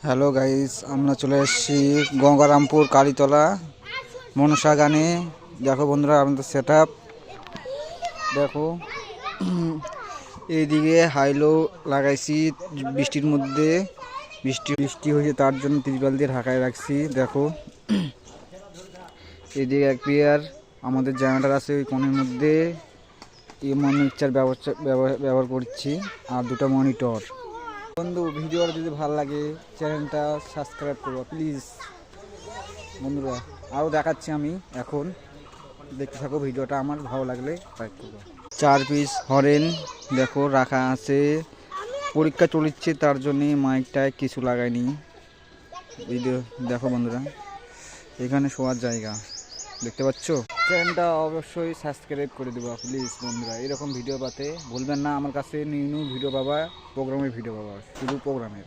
Hello guys, আমরা চলে এসেছি গঙ্গারামপুর কালীতলা মনসা গানে। দেখো বন্ধুরা, আমাদের সেট আপ দেখো। এইদিকে হাইলো লাগাইছি বৃষ্টির মধ্যে, বৃষ্টি হয়েছে তার জন্য ত্রিপাল দিয়ে ঢাকায় রাখছি। দেখো এইদিকে এক পেয়ার আমাদের জেনারেটর আছে ওই কোণের মধ্যে, মিক্সচার ব্যবহার করছি, আর দুটো মনিটর। বন্ধু, ভিডিওটা যদি ভালো লাগে চ্যানেলটা সাবস্ক্রাইব করবো প্লিজ বন্ধুরা। আরও দেখাচ্ছি আমি, এখন দেখতে থাকো ভিডিওটা, আমার ভালো লাগলে লাইক করবো। 4 পিস হরেন দেখো রাখা আছে, পরীক্ষা চলছে তার জন্যে মাইকটায় কিছু লাগাইনি। ভিডিও দেখো বন্ধুরা, এখানে শোয়ার জায়গা দেখতে পাচ্ছ। চ্যানেলটা অবশ্যই সাবস্ক্রাইব করে দেবো প্লিজ বন্ধুরা। এরকম ভিডিও পাতে ভুলবেন না। আমার কাছে নিউ ভিডিও পাবা, প্রোগ্রামের ভিডিও পাবা, শুধু প্রোগ্রামের।